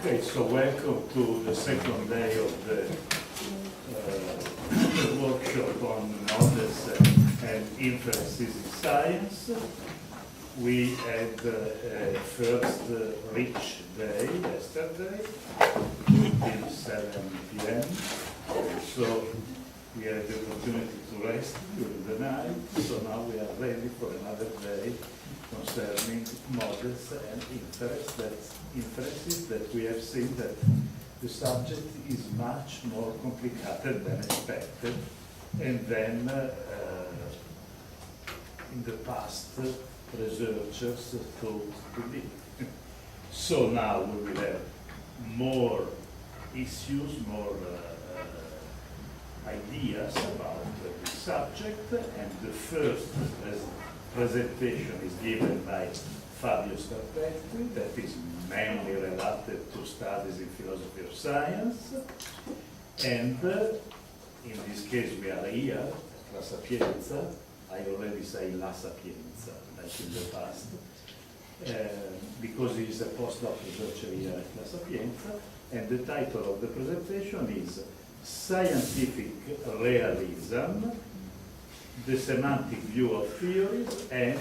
Okay, so welcome to the second day of the workshop on models and inferences in science. We had a first rich day yesterday till 7 p.m. So we had the opportunity to rest during the night. So now we are ready for another day concerning models and inferences that we have seen that the subject is much more complicated than expected, and then in the past researchers thought to be. So now we will have more issues, more ideas about the subject, and the first presentation is given by Fabio Sterpetti, that is mainly related to studies in philosophy of science, and in this case we are here at La Sapienza. I already say La Sapienza, like in the past, because he is a postdoc researcher here at La Sapienza, and the title of the presentation is Scientific Realism, the Semantic View of Theories, and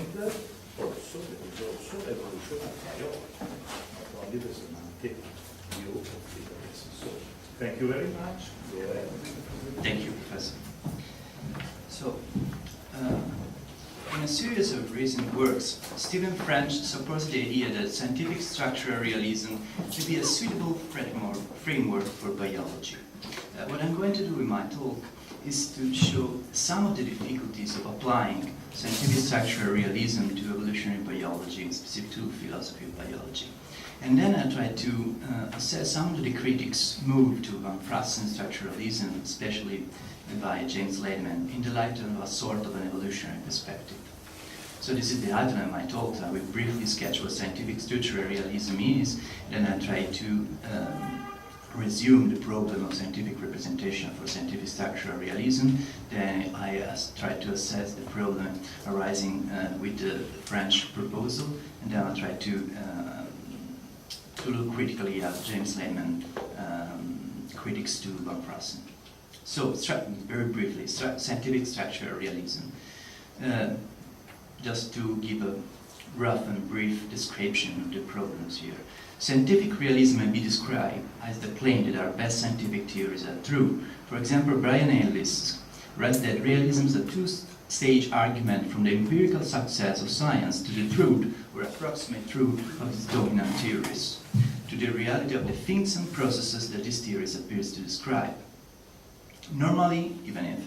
also, there is also Evolutionary biology, not only the Semantic View of Theories. So, thank you very much. Thank you, Professor. So, in a series of recent works, Stephen French supports the idea that scientific structural realism should be a suitable framework for biology. What I'm going to do in my talk is to show some of the difficulties of applying scientific structural realism to evolutionary biology, and specific to philosophy of biology. And then I'll try to assess some of the critics' move to Van Frassen's structuralism, especially by James Ladyman, in the light of a sort of an evolutionary perspective. So this is the outline of my talk. I will briefly sketch what scientific structural realism is, then I'll try to resume the problem of scientific representation for scientific structural realism. Then I try to assess the problem arising with the French proposal, and then I'll try to look critically at James Ladyman critics to Van Frassen. So, very briefly, scientific structural realism. Just to give a rough and brief description of the problems here. Scientific realism may be described as the claim that our best scientific theories are true. For example, Brian Ellis writes that realism is a two-stage argument from the empirical success of science to the truth or approximate truth of its dominant theories, to the reality of the things and processes that these theories appears to describe. Normally, even if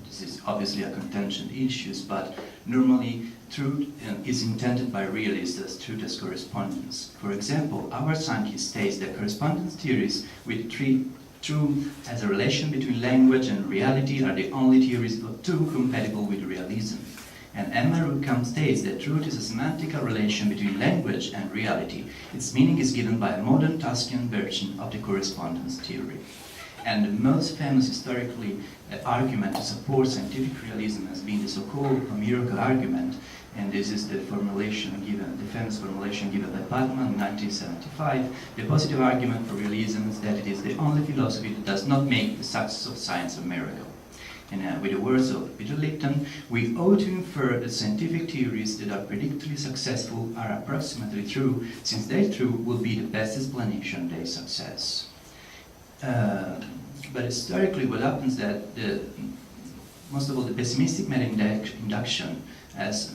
this is obviously a contention issue, but normally truth is intended by realists as truth as correspondence. For example, our scientist states that correspondence theories which treat truth as a relation between language and reality are the only theories of truth compatible with realism. And Emma Ruckam states that truth is a semantical relation between language and reality. Its meaning is given by a modern Tuscan version of the correspondence theory. And the most famous historically argument to support scientific realism has been the so-called miracle argument, and this is the formulation given, the famous formulation given by Batman in 1975. The positive argument for realism is that it is the only philosophy that does not make the success of science a miracle. And with the words of Peter Lipton, we ought to infer that scientific theories that are predictably successful are approximately true, since their truth will be the best explanation of their success. But historically, what happens is that most of all the pessimistic meta-induction, as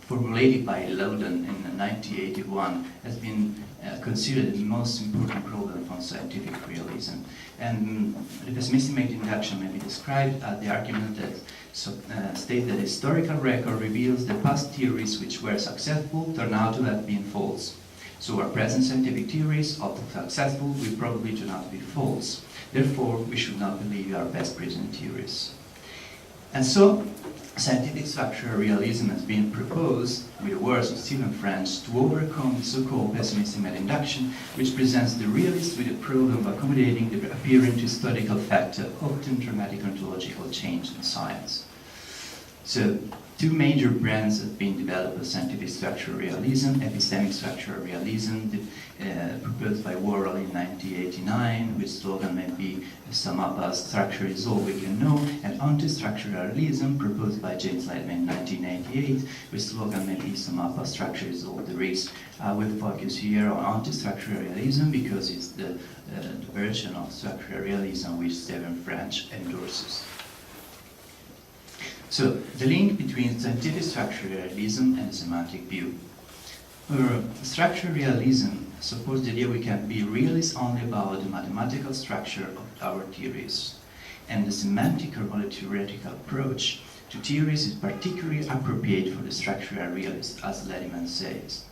formulated by Loudon in 1981, has been considered the most important problem from scientific realism. And the pessimistic meta-induction may be described as the argument that states that the historical record reveals that past theories which were successful turn out to have been false. So our present scientific theories, often successful, will probably turn out to be false. Therefore, we should not believe our best present theories. And so, scientific structural realism has been proposed, with the words of Stephen French, to overcome the so-called pessimistic meta-induction, which presents the realist with the problem of accommodating the apparent historical factor, often dramatic ontological change in science. So, Two major brands have been developed as scientific structural realism, epistemic structural realism, proposed by Worrell in 1989, which slogan may be sum up as structure is all we can know, and anti-structural realism, proposed by James Ladyman in 1988, which slogan may be sum up as structure is all there is. I will focus here on anti-structural realism because it's the version of structural realism which Stephen French endorses. So, the link between scientific structural realism and the semantic view. Structural realism supports the idea we can be realist only about the mathematical structure of our theories, and the semantic or theoretical approach to theories is particularly appropriate for the structural realist, as Ladyman says.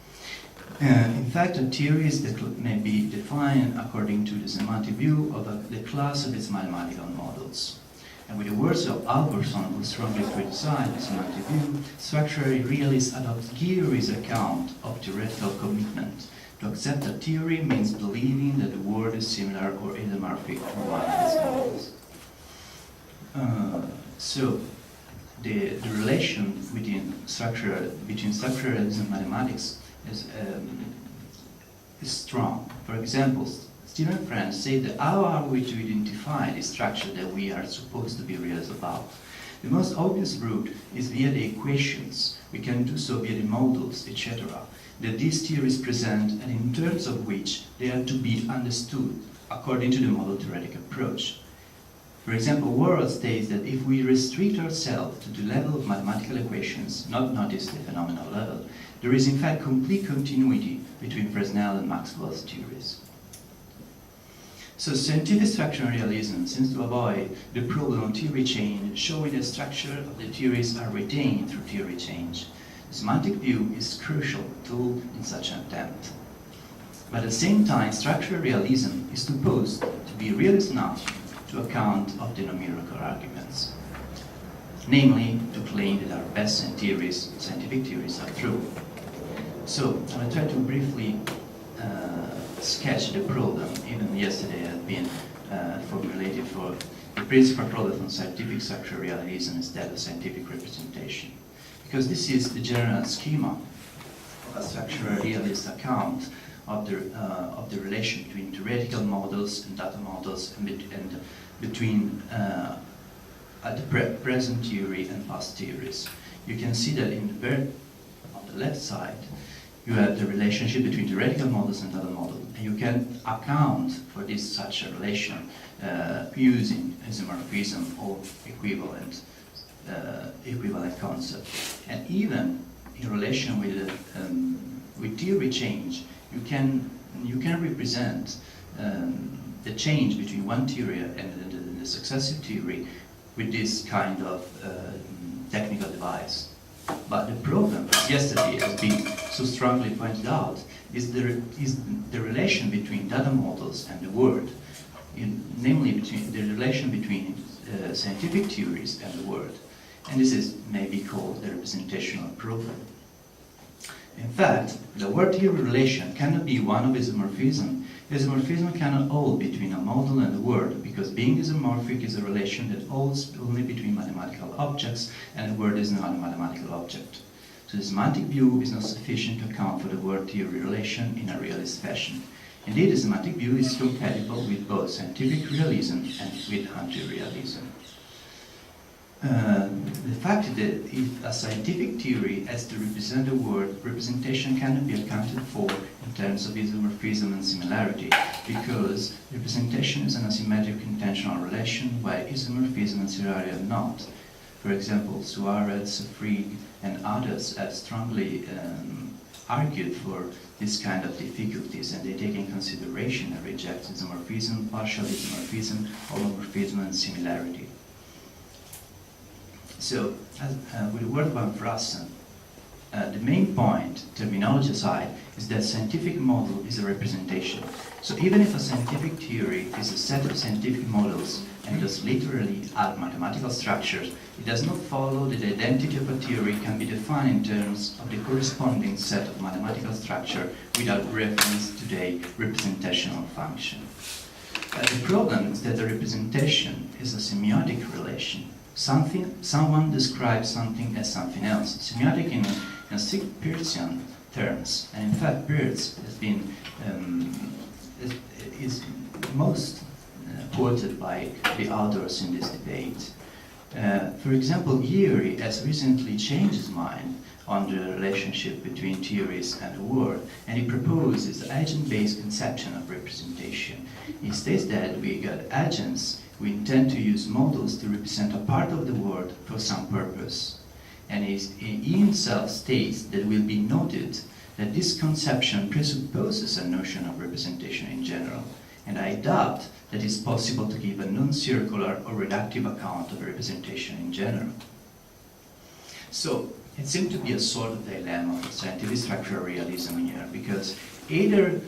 In fact, a theory may be defined according to the semantic view of the class of its mathematical models. And with the words of Albertson, who strongly criticized the semantic view, structural realists adopt Geary's account of theoretical commitment. To accept a theory means believing that the world is similar or isomorphic to one of its models. So, the relation between structural realism and mathematics is strong. For example, Stephen French said that how are we to identify the structure that we are supposed to be realist about? The most obvious route is via the equations. We can do so via the models, etc., that these theories present and in terms of which they are to be understood according to the model theoretic approach. For example, Worrell states that if we restrict ourselves to the level of mathematical equations, not notice the phenomenal level, there is in fact complete continuity between Fresnel and Maxwell's theories. So scientific structural realism seems to avoid the problem of theory change, showing the structure of the theories are retained through theory change. The semantic view is a crucial tool in such an attempt. But at the same time, structural realism is supposed to be realist enough to account of the numerical arguments. Namely, to claim that our best scientific theories are true. So, I will try to briefly sketch the problem. Even yesterday had been formulated for the principal problem from scientific structural realism instead of scientific representation. Because this is the general schema of a structural realist account of the relation between theoretical models and data models and between the present theory and past theories. You can see that on the left side you have the relationship between theoretical models and data models. And you can account for such a relation using isomorphism or equivalent concept. And even in relation with theory change, you can represent the change between one theory and the successive theory with this kind of technical device. But the problem, as yesterday has been so strongly pointed out, is the relation between data models and the world, namely the relation between scientific theories and the world. And this is maybe called the representational problem. In fact, the word-theory relation cannot be one of isomorphism. Isomorphism cannot hold between a model and the world, because being isomorphic is a relation that holds only between mathematical objects, and the world is not a mathematical object. So the semantic view is not sufficient to account for the word-theory relation in a realist fashion. Indeed, the semantic view is compatible with both scientific realism and with anti-realism. The fact that if a scientific theory has to represent the world, representation cannot be accounted for in terms of isomorphism and similarity, because representation is an asymmetric intentional relation, while isomorphism and similarity are not. For example, Suarez, Frigg, and others have strongly argued for this kind of difficulties, and they take in consideration and reject isomorphism, partial isomorphism, holomorphism, and similarity. So, with the word van Frassen, the main point, terminology aside, is that scientific model is a representation. So even if a scientific theory is a set of scientific models and does literally add mathematical structures, it does not follow that the identity of a theory can be defined in terms of the corresponding set of mathematical structure without reference to the representational function. The problem is that the representation is a semiotic relation. someone describes something as something else. Semiotic in strict Peircean terms, and in fact Peirce has been is most quoted by the authors in this debate. For example, Yeary has recently changed his mind on the relationship between theories and the world, and he proposes the agent-based conception of representation. He states that we got agents, we intend to use models to represent a part of the world for some purpose. And he himself states that it will be noted that this conception presupposes a notion of representation in general, and I doubt that it's possible to give a non-circular or reductive account of representation in general. So, it seemed to be a sort of dilemma for scientific structural realism here, because either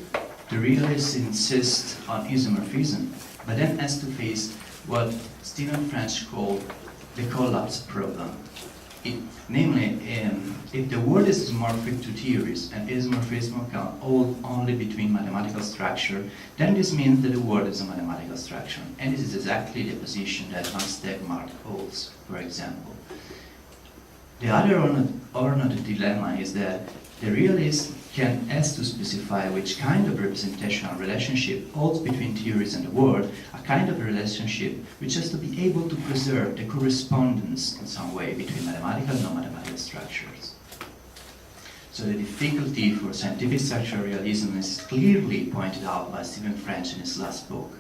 the realists insist on isomorphism, but then has to face what Stephen French called the collapse problem. Namely, if the world is isomorphic to theories and isomorphism can hold only between mathematical structure, then this means that the world is a mathematical structure. And this is exactly the position that Hans Stegmark holds, for example. The other ornate dilemma is that the realist has to specify which kind of representational relationship holds between theories and the world, a kind of relationship which has to be able to preserve the correspondence in some way between mathematical and non-mathematical structures. So the difficulty for scientific structural realism is clearly pointed out by Stephen French in his last book.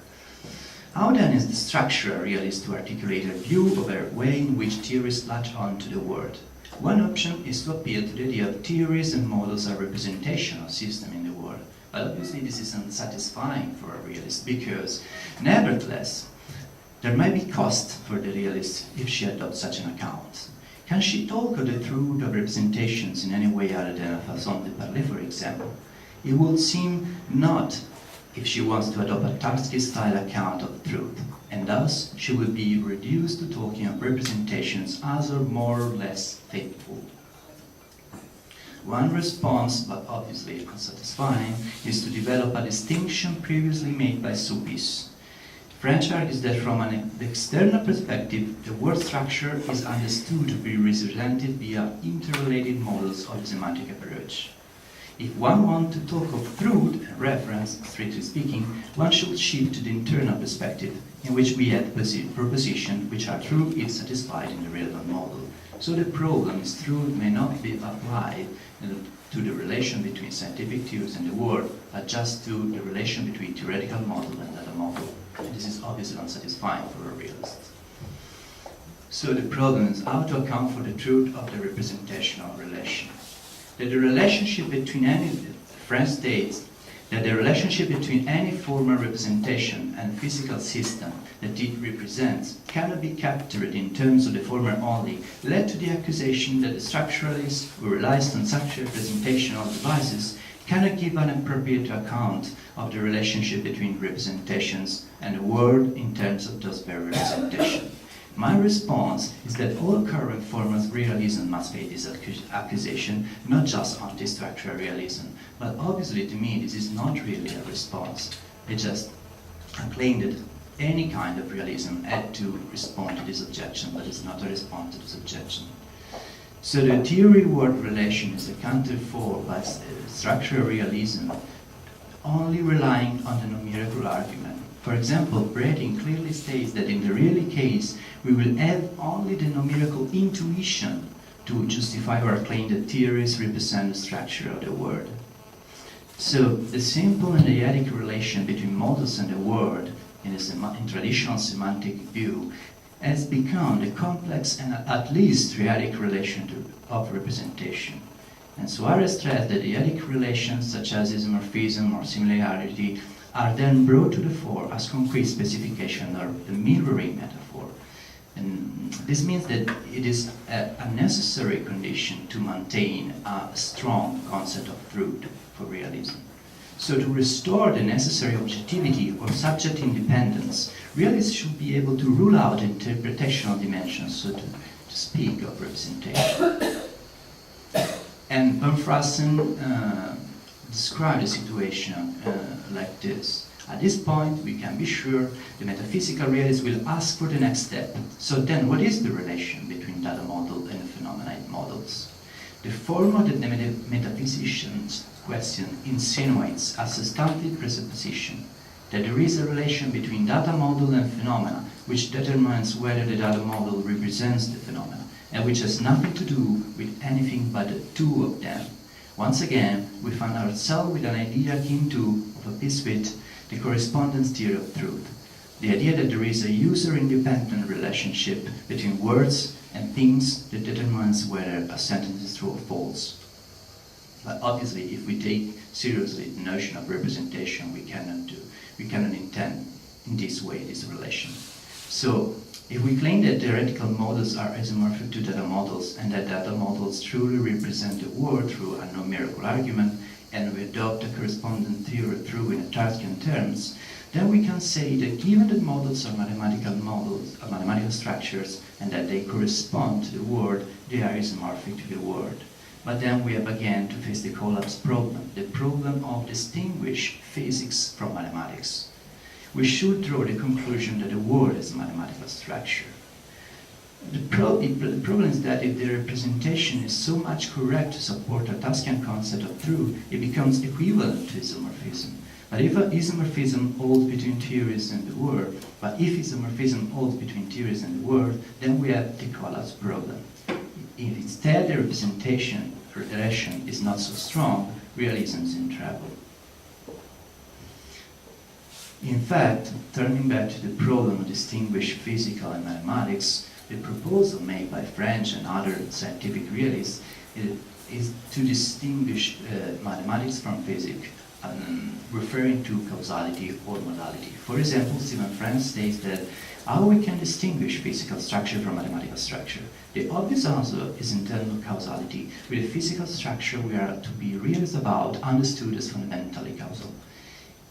How then is the structural realist to articulate a view of a way in which theories latch on to the world? One option is to appeal to the idea of theories and models as representation of system in the world. But obviously this is unsatisfying for a realist, because nevertheless, there may be cost for the realist if she adopts such an account. Can she talk of the truth of representations in any way other than a façon de parler, for example? It would seem not, if she wants to adopt a Tarski-style account of truth, and thus she will be reduced to talking of representations as are more or less faithful. One response, but obviously unsatisfying, is to develop a distinction previously made by Soupis. French argues that from an external perspective, the word structure is understood to be represented via interrelated models of the semantic approach. If one wants to talk of truth and reference, strictly speaking, one should shift to the internal perspective, in which we have propositions which are true if satisfied in the relevant model. So the problem is truth may not be applied to the relation between scientific theories and the world, but just to the relation between theoretical model and data model. And this is obviously unsatisfying for a realist. So the problem is how to account for the truth of the representational relation. That the relationship between French states that the relationship between any formal representation and physical system that it represents cannot be captured in terms of the former only, led to the accusation that the structuralist who relies on such representational devices cannot give an appropriate account of the relationship between representations and the world in terms of those very representations. My response is that all current forms of realism must face this accusation, not just anti-structural realism. But obviously to me this is not really a response. I just claim that any kind of realism had to respond to this objection, but it's not a response to this objection. So the theory-word relation is accounted for by structural realism only relying on the numerical argument. For example, Bredin clearly states that in the real case, we will have only the numerical intuition to justify our claim that theories represent the structure of the world. So the simple and dyadic relation between models and the world in traditional semantic view has become the complex and at least triadic relation of representation. And Suarez stressed that dyadic relations such as isomorphism or similarity are then brought to the fore as concrete specification or the mirroring metaphor. And this means that it is a necessary condition to maintain a strong concept of truth for realism. So to restore the necessary objectivity or subject independence, realists should be able to rule out interpretational dimensions, so to speak of representation. And Van Frassen described the situation like it is. At this point, we can be sure the metaphysical realist will ask for the next step. So then, what is the relation between data model and the phenomena it models? The form of the metaphysician's question insinuates as a starting presupposition that there is a relation between data model and phenomena which determines whether the data model represents the phenomena, and which has nothing to do with anything but the two of them. Once again, we find ourselves with an idea akin to, of a piece with, the correspondence theory of truth. The idea that there is a user-independent relationship between words and things that determines whether a sentence is true or false. But obviously, if we take seriously the notion of representation, we cannot intend in this way this relation. So, if we claim that theoretical models are isomorphic to data models and that data models truly represent the world through a numerical argument, and we adopt a correspondence theory of truth in Tarskian terms, then we can say that given that models are mathematical structures, and that they correspond to the world, they are isomorphic to the world. But then we have again to face the collapse problem, the problem of distinguish physics from mathematics. We should draw the conclusion that the world is a mathematical structure. The problem is that if the representation is so much correct to support a Tarskian concept of truth, it becomes equivalent to isomorphism. But if isomorphism holds between theories and the world, then we have the collapse problem. If instead the representation or relation is not so strong, realism is in trouble. In fact, turning back to the problem of distinguish physical and mathematics, the proposal made by French and other scientific realists is to distinguish mathematics from physics, referring to causality or modality. For example, Stephen Franz states that how we can distinguish physical structure from mathematical structure. The obvious answer is internal causality, with the physical structure we are to be realists about understood as fundamentally causal.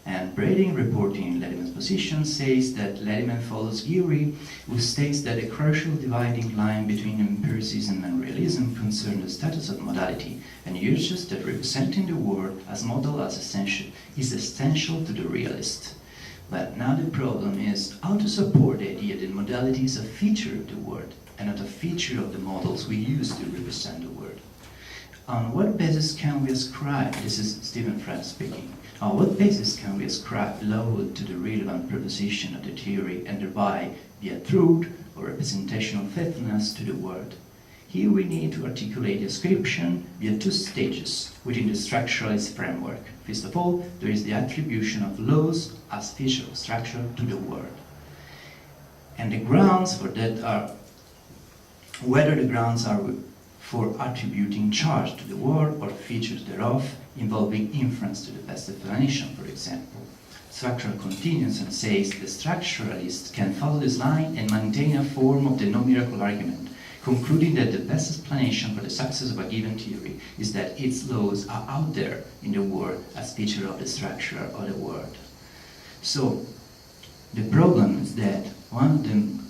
And Brading, reporting Ladyman's position, says that Ladyman follows Geary, who states that a crucial dividing line between empiricism and realism concerns the status of modality, and urges that representing the world as model as is essential to the realist. But now the problem is how to support the idea that modality is a feature of the world, and not a feature of the models we use to represent the world. On what basis can we ascribe, this is Stephen Franz speaking, on what basis can we ascribe load to the relevant proposition of the theory and thereby via truth or representational faithfulness to the world? Here we need to articulate description via two stages within the structuralist framework. First of all, there is the attribution of laws as feature of structure to the world. And the grounds for that are whether the grounds are for attributing charge to the world or features thereof, involving inference to the best explanation, for example. Structural continues and says the structuralist can follow this line and maintain a form of the no-miracle argument, concluding that the best explanation for the success of a given theory is that its laws are out there in the world as feature of the structure of the world. So, the problem is that one of them,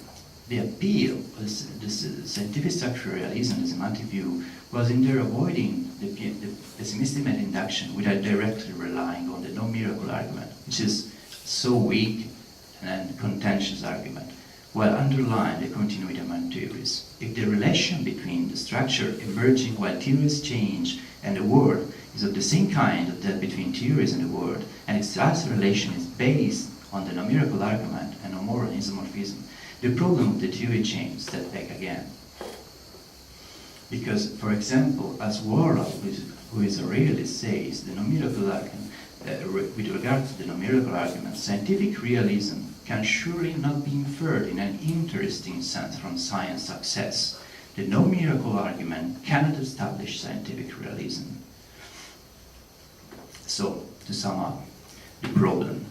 the appeal of the scientific structural realism, the semantic view, was in there avoiding the pessimistic meta-induction without directly relying on the no-miracle argument, which is so weak and contentious argument, while underlying the continuity among theories. If the relation between the structure emerging while theories change and the world is of the same kind of that between theories and the world, and its such relation is based on the no-miracle argument and no more on isomorphism, the problem of the theory change steps back again. Because, for example, as Warhol, who is a realist, says, the no-miracle argument, with regard to the no-miracle argument, scientific realism can surely not be inferred in an interesting sense from science success. The no-miracle argument cannot establish scientific realism. So, to sum up, the problem.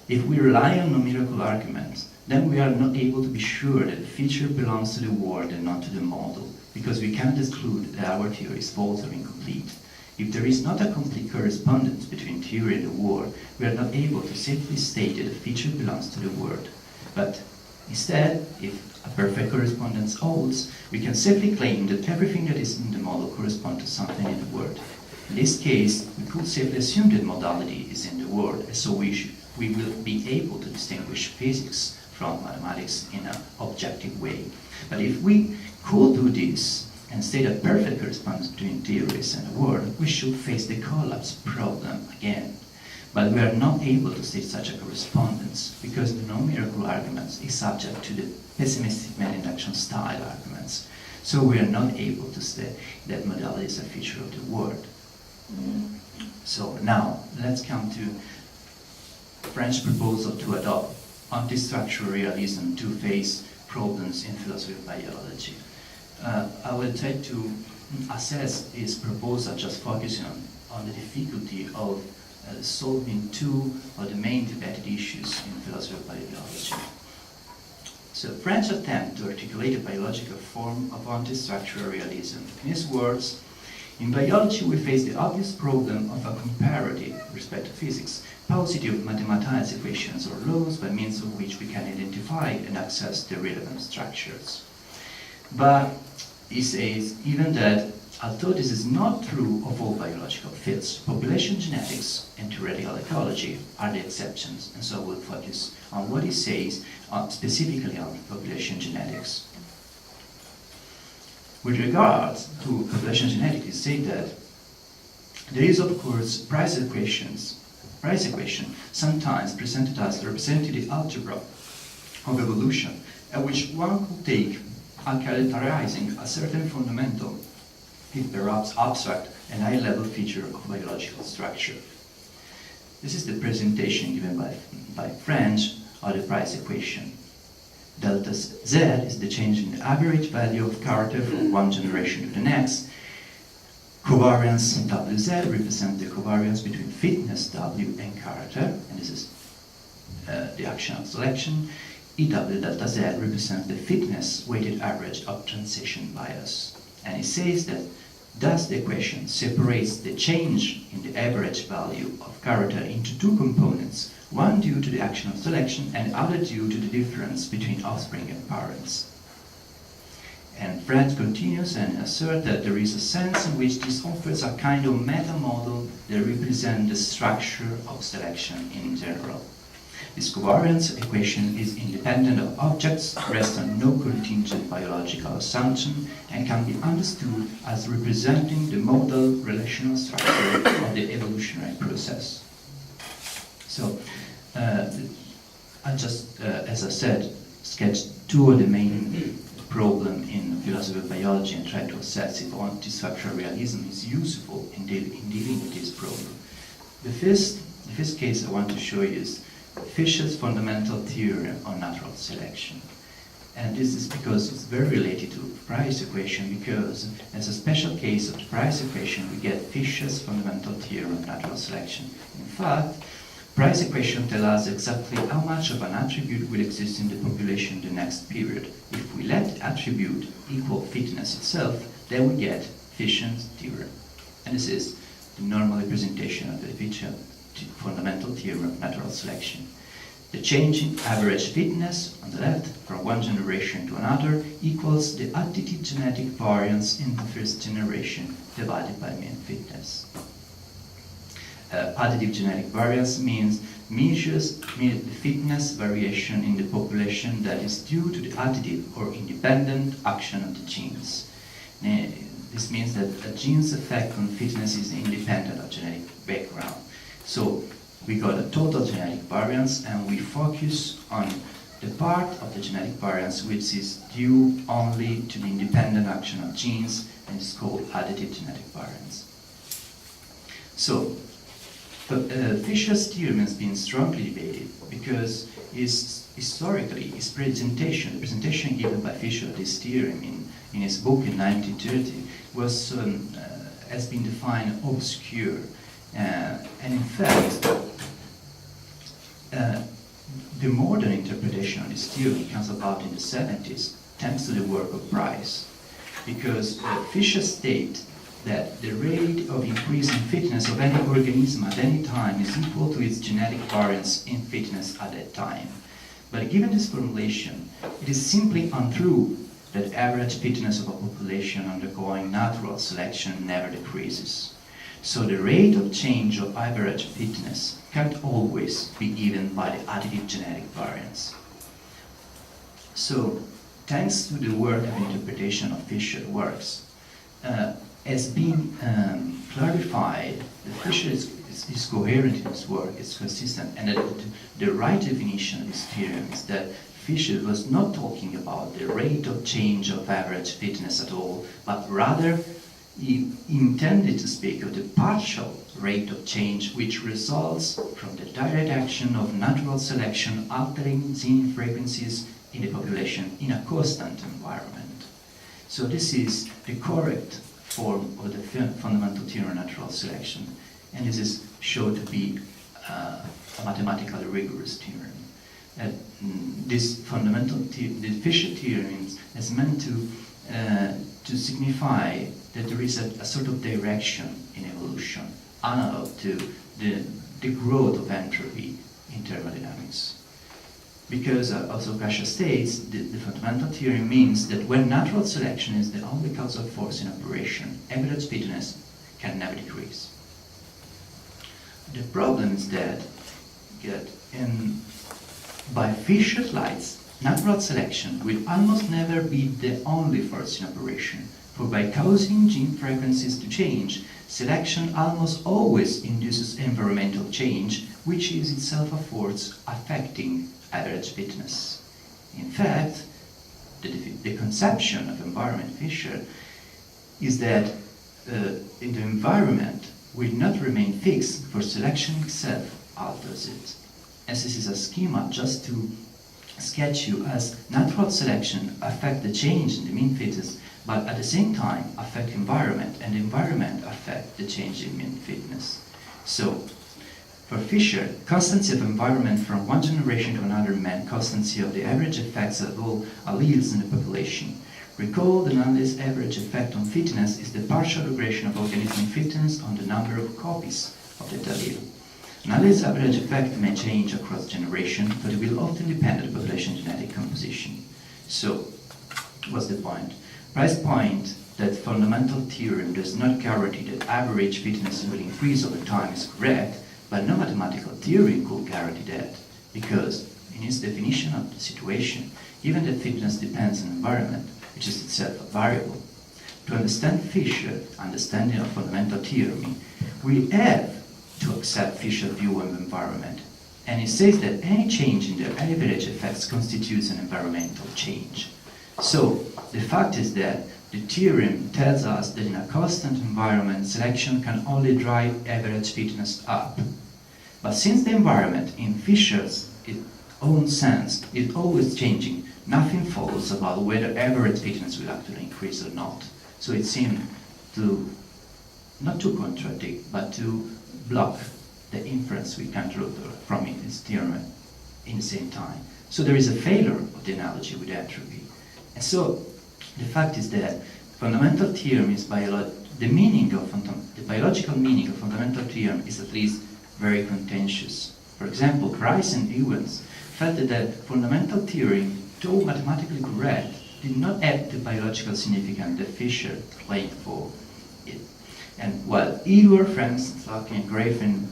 If we rely on no-miracle arguments, then we are not able to be sure that the feature belongs to the world and not to the model, because we cannot exclude that our theory is false or incomplete. If there is not a complete correspondence between theory and the world, we are not able to safely state that the feature belongs to the world. But instead, if a perfect correspondence holds, we can safely claim that everything that is in the model corresponds to something in the world. In this case, we could safely assume that modality is in the word, and so we will be able to distinguish physics from mathematics in an objective way. But if we could do this and state a perfect correspondence between theories and the word, we should face the collapse problem again. But we are not able to state such a correspondence because the non-miracle arguments is subject to the pessimistic meta-induction style arguments. So we are not able to state that modality is a feature of the word. So now, let's come to French proposal to adopt anti-structural realism to face problems in philosophy of biology. I will try to assess his proposal just focusing on the difficulty of solving two of the main debated issues in philosophy of biology. So French attempt to articulate a biological form of anti-structural realism. In his words, in biology we face the obvious problem of a comparative, with respect to physics, paucity of mathematized equations or laws by means of which we can identify and access the relevant structures. But he says even that although this is not true of all biological fields, population genetics and theoretical ecology are the exceptions, and so we'll focus on what he says specifically on population genetics. With regard to population genetics, he said that there is of course price equation, sometimes presented as the representative algebra of evolution, at which one could take as characterizing a certain fundamental, if perhaps abstract and high-level feature of biological structure. This is the presentation given by French of the price equation. Delta Z is the change in the average value of character from one generation to the next. Covariance WZ represents the covariance between fitness W and character, and this is the action of selection. EW delta Z represents the fitness weighted average of transition bias. And it says that thus the equation separates the change in the average value of character into two components, one due to the action of selection and the other due to the difference between offspring and parents. And French continues and asserts that there is a sense in which this offers a kind of meta-model that represents the structure of selection in general. This covariance equation is independent of objects, rests on no contingent biological assumption, and can be understood as representing the model relational structure of the evolutionary process. So, I just, as I said, sketched two of the main problems in philosophy of biology and tried to assess if anti-structural realism is useful in dealing with this problem. The first case I want to show you is Fisher's fundamental theorem on natural selection. And this is because it's very related to the price equation, because as a special case of the price equation we get Fisher's fundamental theorem on natural selection. In fact, price equation tells us exactly how much of an attribute will exist in the population in the next period. If we let the attribute equal fitness itself, then we get Fisher's theorem. And this is the normal representation of the Fisher fundamental theorem of natural selection. The change in average fitness on the left from one generation to another equals the additive genetic variance in the first generation divided by mean fitness. Additive genetic variance measures the fitness variation in the population that is due to the additive or independent action of the genes. This means that a gene's effect on fitness is independent of genetic background. So we got a total genetic variance, and we focus on the part of the genetic variance which is due only to the independent action of genes, and is called additive genetic variance. So Fisher's theorem has been strongly debated because historically his presentation, the presentation given by Fisher of this theorem in his book in 1930 was has been defined obscure. And in fact, the modern interpretation of this theory comes about in the 70s, thanks to the work of Price, because Fisher states that the rate of increase in fitness of any organism at any time is equal to its genetic variance in fitness at that time. But given this formulation, it is simply untrue that average fitness of a population undergoing natural selection never decreases. So the rate of change of average fitness can't always be given by the additive genetic variance. So, thanks to the work and interpretation of Fisher works, has been clarified that Fisher is coherent in his work, it's consistent, and that the right definition of his theorem is that Fisher was not talking about the rate of change of average fitness at all, but rather he intended to speak of the partial rate of change which results from the direct action of natural selection altering gene frequencies in the population in a constant environment. So this is the correct form of the fundamental theorem of natural selection, and this is shown to be a mathematically rigorous theorem. This fundamental the Fisher theorem is meant to signify that there is a sort of direction in evolution, analog to the growth of entropy in thermodynamics. Because, also Kasha states, the fundamental theorem means that when natural selection is the only causal force in operation, average fitness can never decrease. The problem is that by Fisher's lights, natural selection will almost never be the only force in operation, for by causing gene frequencies to change, selection almost always induces environmental change, which is itself a force affecting average fitness. In fact, the conception of environment Fisher is that in the environment will not remain fixed, for selection itself alters it. As this is a schema just to sketch you as natural selection affect the change in the mean fitness, but at the same time affect environment, and the environment affect the change in mean fitness. So, for Fisher, constancy of environment from one generation to another meant constancy of the average effects of all alleles in the population. Recall the nonetheless average effect on fitness is the partial regression of organism fitness on the number of copies of the allele. Nonetheless average effect may change across generation, but it will often depend on the population genetic composition. So, what's the point? Price's point that fundamental theorem does not guarantee that average fitness will increase over time is correct, but no mathematical theory could guarantee that, because in its definition of the situation, given that fitness depends on environment, which is itself a variable, to understand Fisher, understanding of fundamental theory, we have to accept Fisher's view of environment, and it says that any change in the average effects constitutes an environmental change. So, the fact is that the theorem tells us that in a constant environment, selection can only drive average fitness up. But since the environment, in Fisher's own sense, is always changing, nothing follows about whether average fitness will actually increase or not. So it seems to, not to contradict, but to block the inference we can draw from this theorem in the same time. So there is a failure of the analogy with entropy. And so the fact is that fundamental theorem is the biological meaning of fundamental theorem is at least very contentious. For example, Price and Ewens felt that fundamental theorem, though mathematically correct, did not have the biological significance that Fisher claimed for it. And while Edward, Franz, Larkin, and Grafen,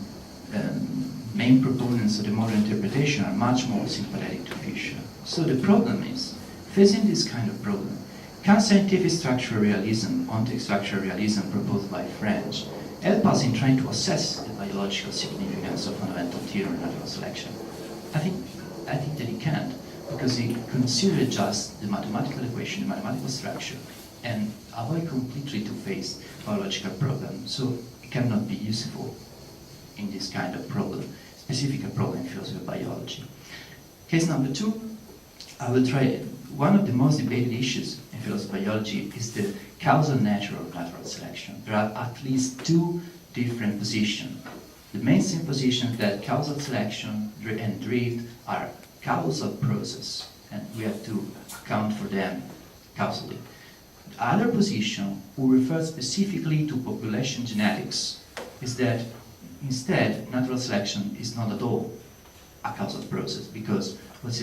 main proponents of the modern interpretation, are much more sympathetic to Fisher. So the problem is, facing this kind of problem, can scientific structural realism, ontological structural realism proposed by French, help us in trying to assess the biological significance of fundamental theorem of natural selection? I think that it can't, because it considers just the mathematical equation, the mathematical structure, and avoid completely to face biological problem. So it cannot be useful in this kind of problem, specific problem in philosophy of biology. Case number 2, I will try. One of the most debated issues in philosophy of biology is the causal nature of natural selection. There are at least 2 different positions. The mainstream position is that causal selection and drift are causal process, and we have to account for them causally. The other position, who refers specifically to population genetics, is that instead natural selection is not at all a causal process, because what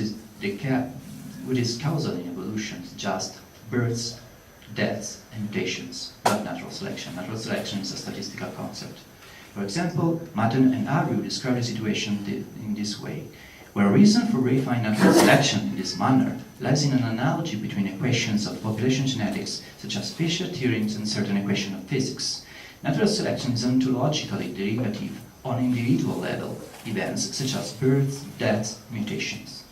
is causal in evolution is just birds deaths, and mutations, not natural selection. Natural selection is a statistical concept. For example, Matten and Aru describe the situation in this way, where a reason for verifying natural selection in this manner lies in an analogy between equations of population genetics, such as Fisher theorems and certain equations of physics. Natural selection is ontologically derivative on individual level events such as births, deaths, mutations.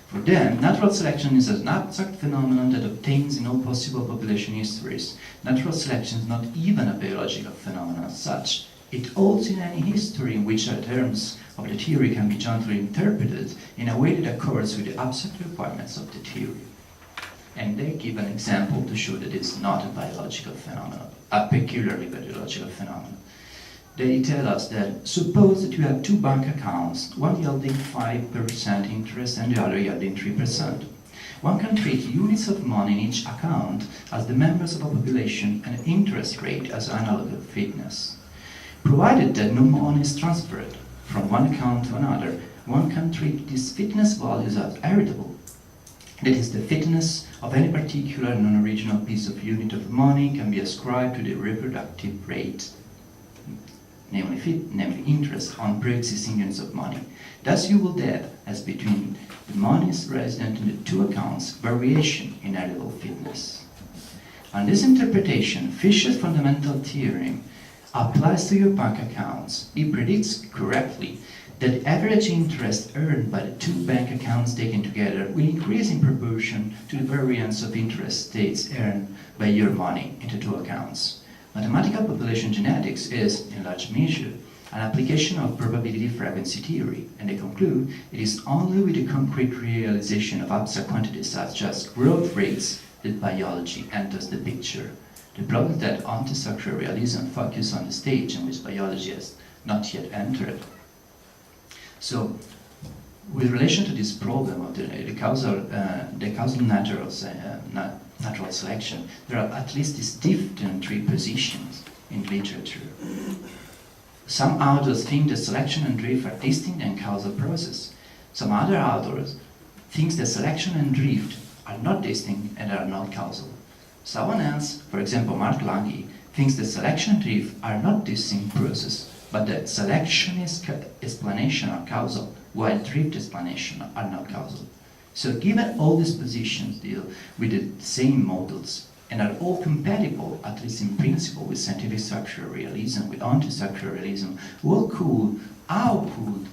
For them, natural selection is an abstract phenomenon that obtains in all possible population histories. Natural selection is not even a biological phenomenon as such. It holds in any history in which the terms of the theory can be jointly interpreted in a way that accords with the abstract requirements of the theory. And they give an example to show that it's not a biological phenomenon, a peculiarly biological phenomenon. They tell us that suppose that you have two bank accounts, one yielding 5% interest and the other yielding 3%. One can treat units of money in each account as the members of a population and interest rate as analog of fitness. Provided that no money is transferred from one account to another, one can treat these fitness values as heritable. That is, the fitness of any particular non-original piece of unit of money can be ascribed to the reproductive rate, namely interest on pre-existing units of money. Thus you will have, as between the monies resident in the two accounts, variation in heritable fitness. On this interpretation, Fisher's fundamental theorem applies to your bank accounts. It predicts correctly that the average interest earned by the two bank accounts taken together will increase in proportion to the variance of interest states earned by your money in the two accounts. Mathematical population genetics is, in large measure, an application of probability frequency theory, and they conclude it is only with the concrete realization of abstract quantities such as growth rates that biology enters the picture. The problem is that anti-structural realism focuses on the stage in which biology has not yet entered. So, with relation to this problem of the causal nature of natural selection, there are at least these different three positions in literature. Some authors think that selection and drift are distinct and causal process. Some other authors think that selection and drift are not distinct and are not causal. Someone else, for example Mark Lange, thinks that selection and drift are not distinct process, but that selection explanation are causal, while drift explanation are not causal. So given all these positions deal with the same models and are all compatible, at least in principle, with scientific structural realism, with anti-structural realism, how could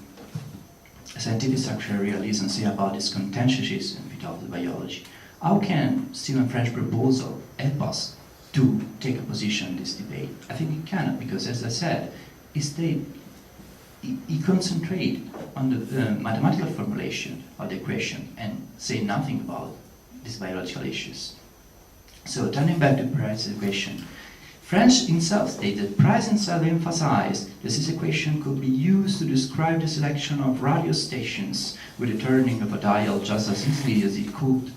scientific structural realism say about this contentiousness in physical biology? How can Stephen French's proposal help us to take a position in this debate? I think it cannot, because as I said, he concentrates on the mathematical formulation of the equation and say nothing about these biological issues. So turning back to Price's equation, French himself stated that Price himself emphasized that this equation could be used to describe the selection of radio stations with the turning of a dial just as easily as it could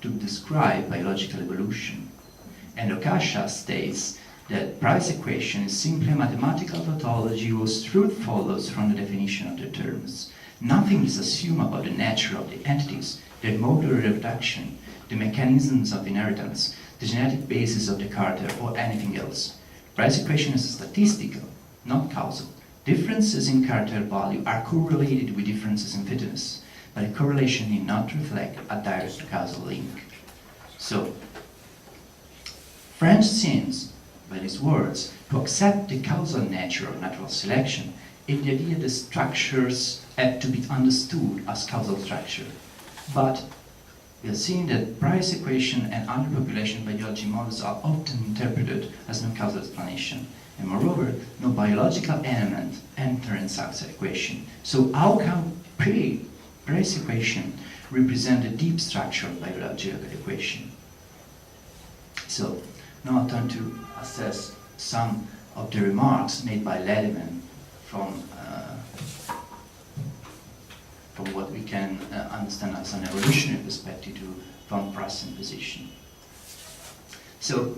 to describe biological evolution. And Okasha states that Price's equation is simply a mathematical tautology whose truth follows from the definition of the terms. Nothing is assumed about the nature of the entities, their mode of reproduction, the mechanisms of inheritance, the genetic basis of the character, or anything else. Price's equation is statistical, not causal. Differences in character value are correlated with differences in fitness, but the correlation need not reflect a direct causal link. So, French seems, by these words, to accept the causal nature of natural selection in the idea that structures have to be understood as causal structure. But we are seeing that Price's equation and other population biology models are often interpreted as no causal explanation, and moreover, no biological element enter in such an equation. So how can Price's equation represent a deep structure of biological equation? So now I turn to assess some of the remarks made by Ladyman from what we can understand as an evolutionary perspective to von Prassen position. So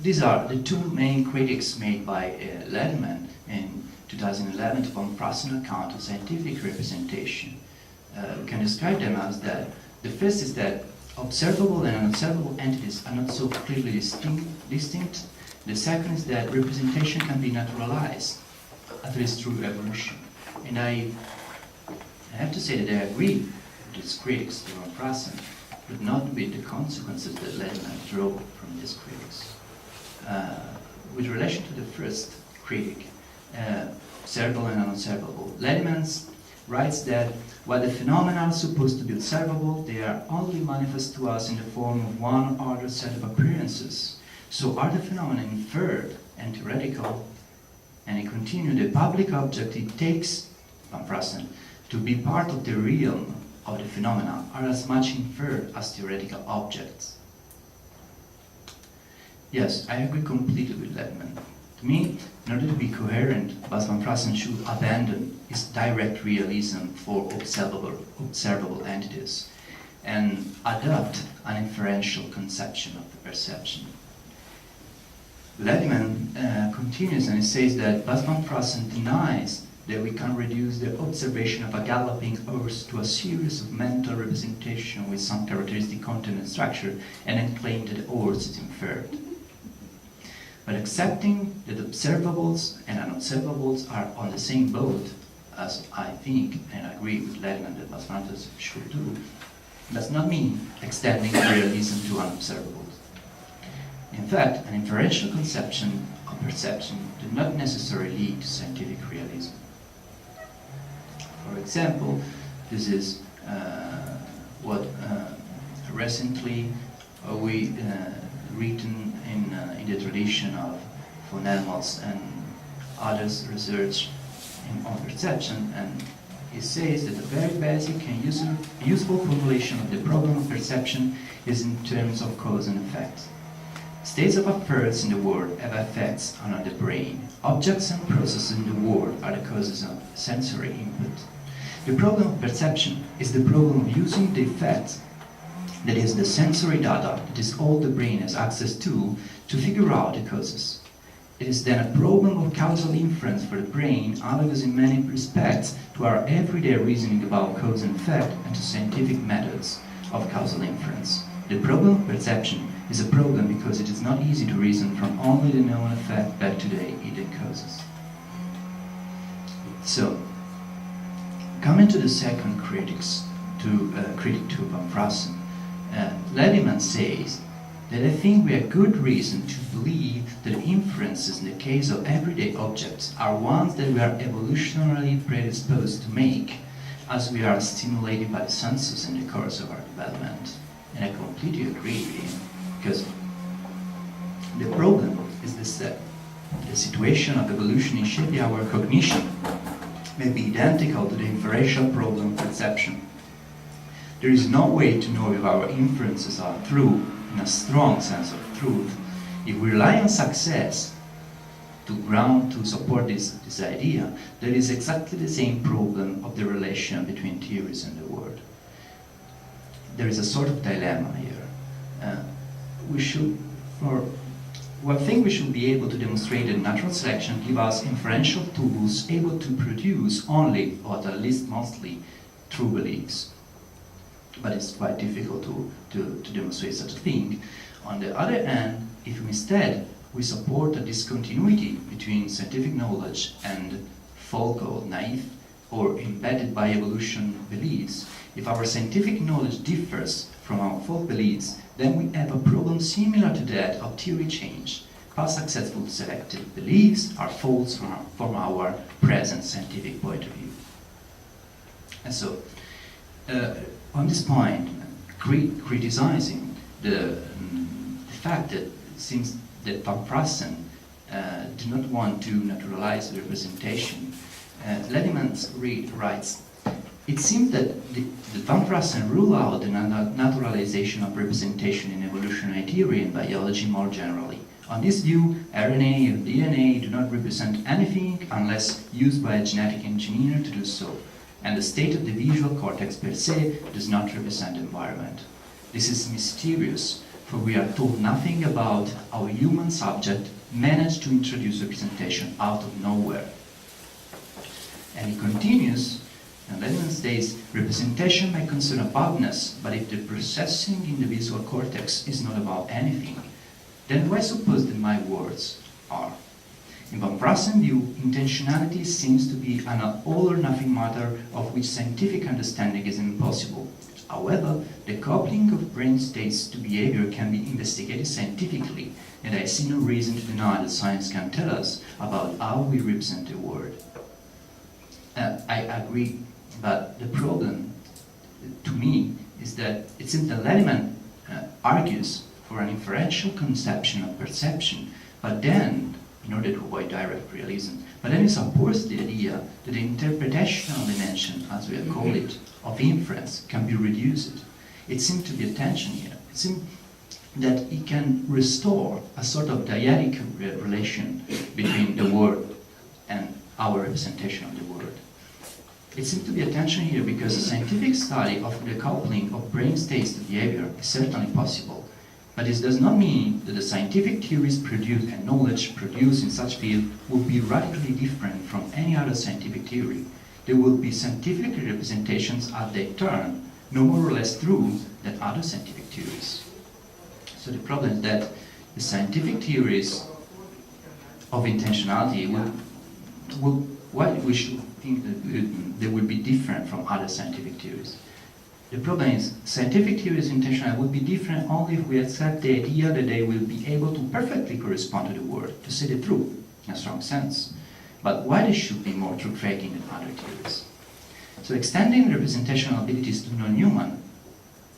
these are the two main critiques made by Ladyman in 2011 to von Prassen account of scientific representation. We can describe them as that the first is that observable and unobservable entities are not so clearly distinct. The second is that representation can be naturalized, at least through evolution. And I have to say that I agree with these critics, Van Prassen, but not with the consequences that Ladyman draw from these critics. With relation to the first critic, observable and unobservable, Ladyman writes that while the phenomena are supposed to be observable, they are only manifest to us in the form of one other set of appearances. So are the phenomena inferred and theoretical? And he continued, the public object it takes, Van Prassen, to be part of the realm of the phenomena are as much inferred as theoretical objects. Yes, I agree completely with Ladyman. To me, in order to be coherent, Bas Van Prassen should abandon his direct realism for observable entities and adopt an inferential conception of the perception. Ladyman continues and he says that Bas Van Prassen denies that we can reduce the observation of a galloping horse to a series of mental representations with some characteristic content and structure, and then claim that the horse is inferred. But accepting that observables and unobservables are on the same boat, as I think and agree with Ladyman that Bas Van Prassen should do, does not mean extending realism to unobservables. In fact, an inferential conception of perception does not necessarily lead to scientific realism. For example, this is what recently we written in the tradition of von Helmholtz and others' research on perception, and he says that a very basic and useful formulation of the problem of perception is in terms of cause and effect. States of affairs in the world have effects on the brain. Objects and processes in the world are the causes of sensory input. The problem of perception is the problem of using the effects, that is, the sensory data that is all the brain has access to figure out the causes. It is then a problem of causal inference for the brain, analogous in many respects to our everyday reasoning about cause and effect and to scientific methods of causal inference. The problem of perception is a problem because it is not easy to reason from only the known effect back to the hidden causes. So, coming to the second critic to Van Prassen, Ladyman says that I think we have good reason to believe that inferences in the case of everyday objects are ones that we are evolutionarily predisposed to make as we are stimulated by the senses in the course of our development. And I completely agree with him, because the problem is that the situation of evolution in shaping our cognition may be identical to the inferential problem of perception. There is no way to know if our inferences are true, in a strong sense of truth, if we rely on success to support this idea. There is exactly the same problem of the relation between theories and the world. There is a sort of dilemma here. One thing we should be able to demonstrate that natural selection gives us inferential tools able to produce only, or at least mostly, true beliefs. But it's quite difficult to demonstrate such a thing. On the other hand, if instead we support a discontinuity between scientific knowledge and folk, naive, or embedded by evolution beliefs, if our scientific knowledge differs from our folk beliefs, then we have a problem similar to that of theory change. Past successful selected beliefs are false from our present scientific point of view. And so, on this point, criticizing the fact that it seems that Van Prassen do not want to naturalize the representation, Ladyman writes, it seems that Van Prassen rule out the naturalization of representation in evolutionary theory and biology more generally. On this view, RNA and DNA do not represent anything unless used by a genetic engineer to do so, and the state of the visual cortex per se does not represent the environment. This is mysterious, for we are told nothing about how a human subject managed to introduce representation out of nowhere. And he continues, And Ladyman says, representation may concern aboutness, but if the processing in the visual cortex is not about anything, then why suppose that my words are? In von Brassen's view, intentionality seems to be an all or nothing matter of which scientific understanding is impossible. However, the coupling of brain states to behavior can be investigated scientifically, and I see no reason to deny that science can tell us about how we represent a word. I agree, but the problem, to me, is that it seems that Ladyman argues for an inferential conception of perception, but then, in order to avoid direct realism, but then he supports the idea that the interpretational dimension, as we call it, of inference can be reduced. It seems to be a tension here. It seems that it can restore a sort of dyadic relation between the word and our representation of the word. It seems to be a tension here because a scientific study of the coupling of brain states to behavior is certainly possible, but this does not mean that the scientific theories produced and knowledge produced in such field will be radically different from any other scientific theory. There will be scientific representations at their turn, no more or less true than other scientific theories. So the problem is that the scientific theories of intentionality why we should think that they will be different from other scientific theories. The problem is, scientific theories of intentionality would be different only if we accept the idea that they will be able to perfectly correspond to the word, to say the truth, in a strong sense. But why they should be more truth-taking than other theories? So extending representational abilities to non-human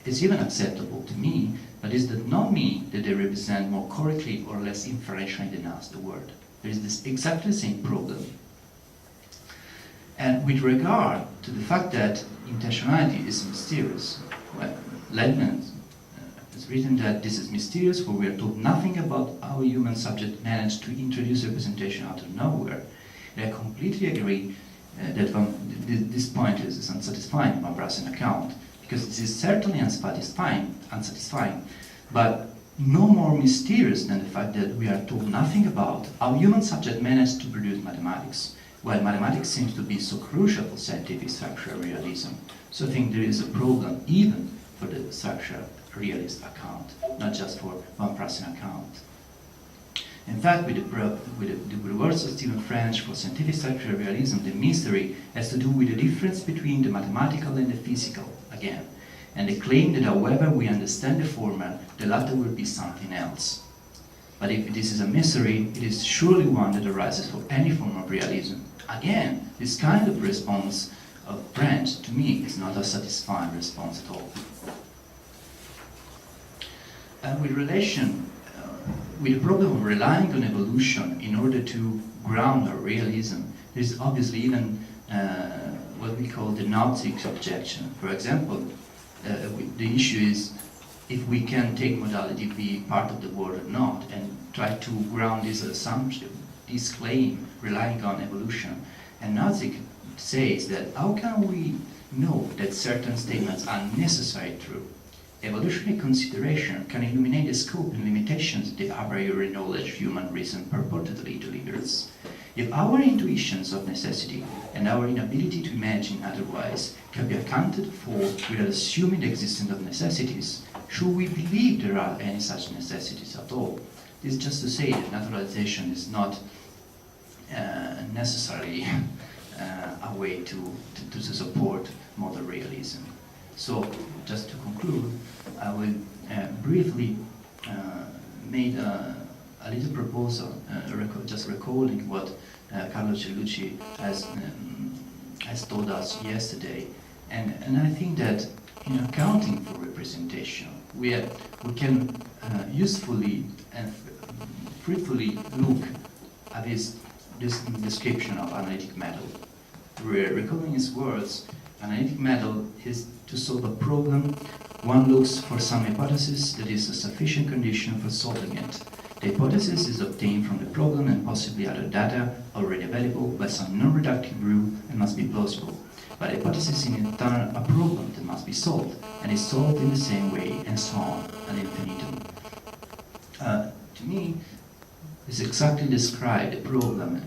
is even acceptable to me, but this does not mean that they represent more correctly or less inferentially than us the word. There is this exactly the same problem. And with regard to the fact that intentionality is mysterious, well, Ladyman has written that this is mysterious, for we are told nothing about how a human subject managed to introduce representation out of nowhere. And I completely agree that this point is unsatisfying from Brassen's account, because it is certainly unsatisfying, but no more mysterious than the fact that we are told nothing about how human subject managed to produce mathematics, while mathematics seems to be so crucial for scientific structural realism. So I think there is a problem even for the structural realist account, not just for von Brassen's account. In fact, with the words of Stephen French for scientific structural realism, the mystery has to do with the difference between the mathematical and the physical, again, and the claim that however we understand the former, the latter will be something else. But if this is a mystery, it is surely one that arises for any form of realism. Again, this kind of response of French, to me, is not a satisfying response at all. And with the problem of relying on evolution in order to ground our realism, there is obviously even what we call the Gnostic objection. For example, the issue is if we can take modality be part of the word or not, and try to ground this assumption, this claim, relying on evolution. And Gnostic says that how can we know that certain statements are necessarily true? Evolutionary consideration can illuminate the scope and limitations of the a priori knowledge human reason purportedly delivers. If our intuitions of necessity and our inability to imagine otherwise can be accounted for without assuming the existence of necessities, should we believe there are any such necessities at all? This is just to say that naturalization is not necessarily a way to support modern realism. So, just to conclude, I will briefly make a little proposal, just recalling what Carlo Cellucci has told us yesterday. And I think that in accounting for representation, we can usefully and fruitfully look at this description of analytic method. Recalling his words, analytic method is to solve a problem. One looks for some hypothesis that is a sufficient condition for solving it. The hypothesis is obtained from the problem and possibly other data already available by some non-reductive rule and must be plausible. But the hypothesis in turn a problem that must be solved, and is solved in the same way, and so on, ad infinitum. To me, this exactly describes the problem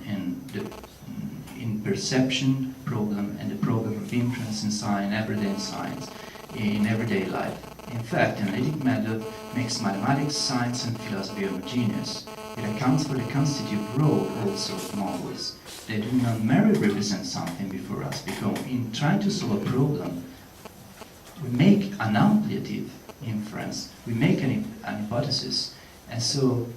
in perception problem and the problem of inference in science, everyday science, in everyday life. In fact, an analytic method makes mathematics, science, and philosophy homogeneous. It accounts for the constitutive role also of models. They do not merely represent something before us, because in trying to solve a problem, we make an ampliative inference, we make an hypothesis, and so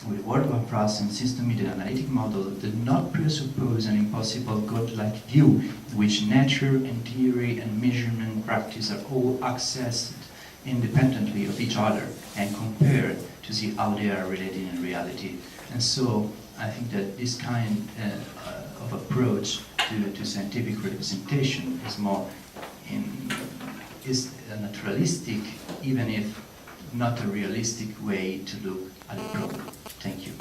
with word-one process and system-mediated analytic model did not presuppose an impossible godlike view in which nature and theory and measurement practice are all accessed independently of each other and compared to see how they are related in reality. And so I think that this kind of approach to scientific representation is more is a naturalistic, even if not a realistic way to look at a problem. Thank you.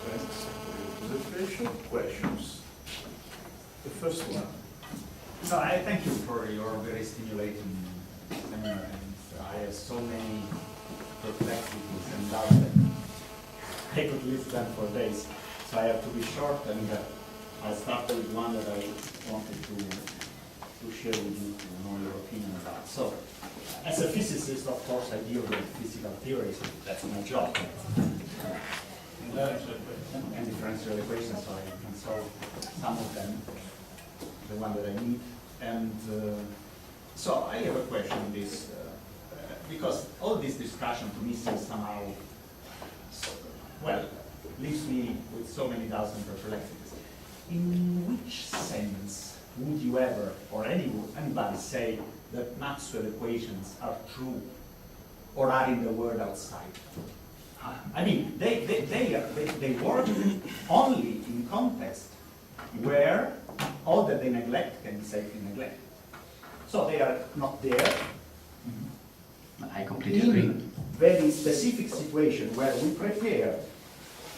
Thanks for your presentation. Questions? The first one. So I thank you for your very stimulating seminar, and I have so many perplexities and doubts that I could list them for days. So I have to be short, and I'll start with one that I wanted to share with you to know your opinion about. So, as a physicist, of course, I deal with physical theories. That's my job. And differential equations, so I can solve some of them, the one that I need. And so I have a question on this, because all this discussion to me seems somehow, well, leaves me with so many doubts and perplexities. In which sense would you ever, or anybody say that Maxwell equations are true or are in the world outside? I mean, they work only in context where all that they neglect can be safely neglected. So they are not there. I completely agree. Very specific situation where we prepare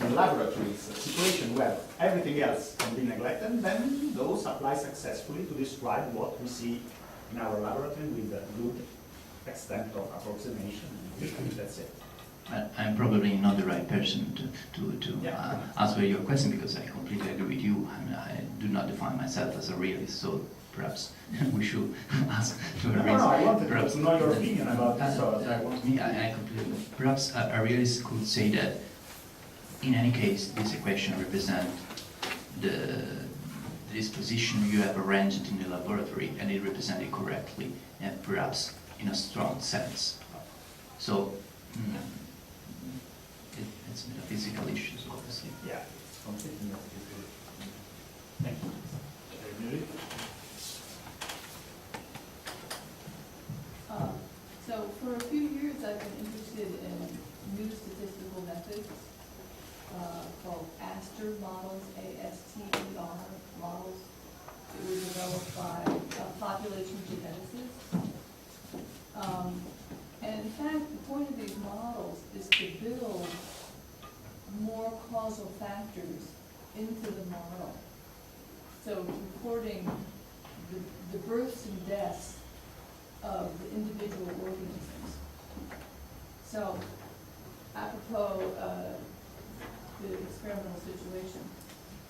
in laboratories a situation where everything else can be neglected, and then those apply successfully to describe what we see in our laboratory with a good extent of approximation. That's it. I'm probably not the right person to answer your question, because I completely agree with you. I do not define myself as a realist, so perhaps we should ask to a realist. No, I wanted to know your opinion about this. I completely. Perhaps a realist could say that in any case, this equation represents the disposition you have arranged in the laboratory, and it represents it correctly, and perhaps in a strong sense. So, it's metaphysical issues, obviously. Yeah, completely metaphysical. Thank you. Emily? So for a few years I've been interested in new statistical methods called ASTER models, A-S-T-E-R models. It was developed by population geneticists. And in fact, the point of these models is to build more causal factors into the model. So recording the births and deaths of the individual organisms. So, apropos the experimental situation,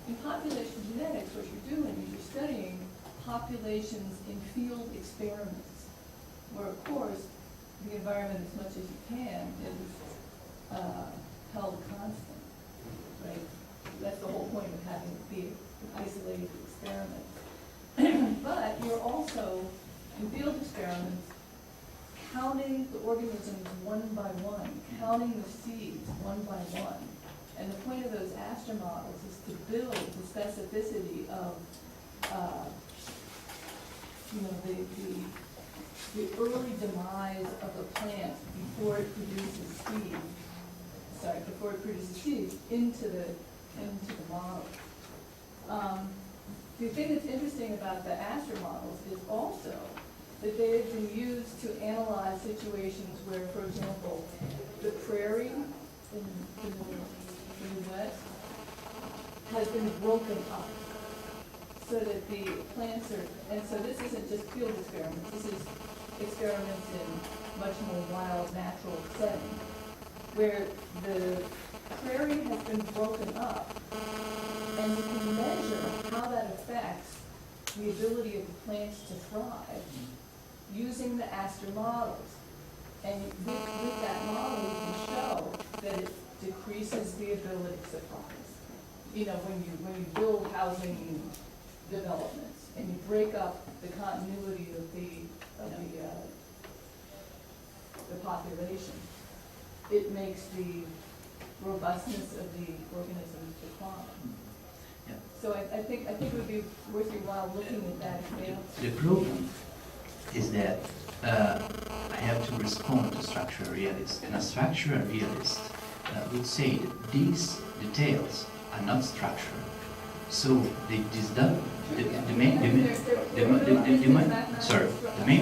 in population genetics, what you're doing is you're studying populations in field experiments, where of course the environment, as much as you can, is held constant, right? That's the whole point of having it be an isolated experiment. But you're also, in field experiments, counting the organisms one by one, counting the seeds one by one. And the point of those ASTER models is to build the specificity of, the early demise of a plant before it produces seeds into the model. The thing that's interesting about the ASTER models is also that they have been used to analyze situations where, for example, the prairie in the West has been broken up so that the plants are, and so this isn't just field experiments, this is experiments in much more wild, natural setting, where the prairie has been broken up, and you can measure how that affects the ability of the plants to thrive using the Astor models. And with that model, you can show that it decreases the ability to thrive. You know, when you build housing developments and you break up the continuity of the population, it makes the robustness of the organisms decline. Yeah. So I think it would be worth your while looking at that example. The problem is that I have to respond to structural realists, and a structural realist would say that these details are not structural. So the main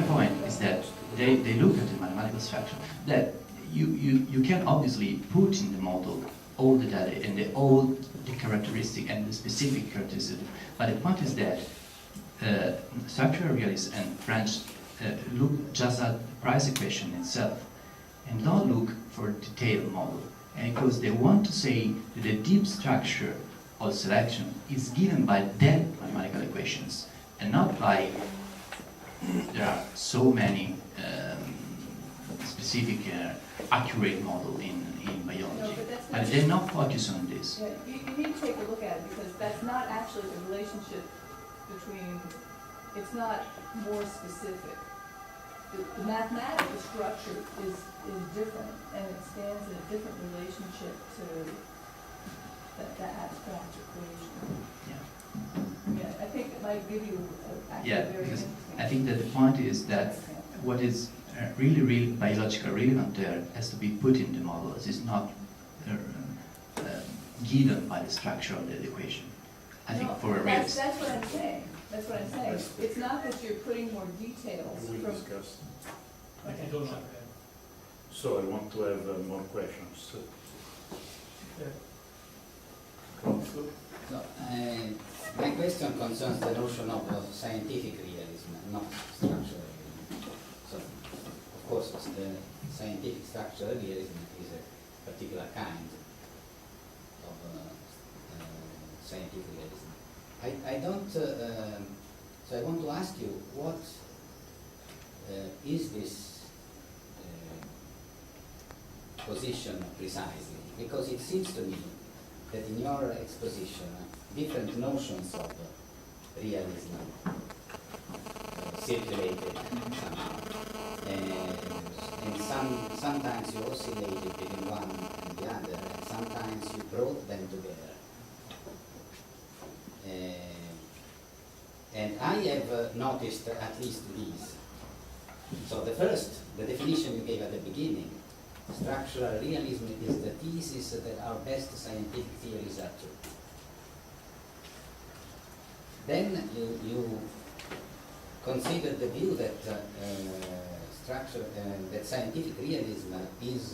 point is that they look at the mathematical structure, that you can obviously put in the model all the data and all the characteristic and the specific characteristic, but the point is that structural realists and French look just at the price equation itself and don't look for a detailed model, and because they want to say that the deep structure of selection is given by that mathematical equations and not by there are so many specific accurate model in biology. No, but they're not focused on this. Yeah, you need to take a look at it, because that's not actually the relationship between, it's not more specific. The mathematical structure is different, and it stands in a different relationship to the abstract equation. Yeah. Yeah, I think it might give you actually Yeah, very because interesting. I think that the point is that what is really biological relevant there has to be put in the models. It's not given by the structure of the equation. I think for a realist. That's what I'm saying. That's what I'm saying. It's not that you're putting more details We from. discussed. I don't know. So I want to have more questions. Carlo? So, my question concerns the notion of scientific realism, not structural realism. So, of course, the scientific structural realism is a particular kind of scientific realism. I don't, so I want to ask you, what is this position precisely? Because it seems to me that in your exposition, different notions of realism circulated somehow. And sometimes you oscillated between one and the other, and sometimes you brought them together. And I have noticed at least these. So the first, the definition you gave at the beginning, structural realism is the thesis that our best scientific theories are true. Then you consider the view that that scientific realism is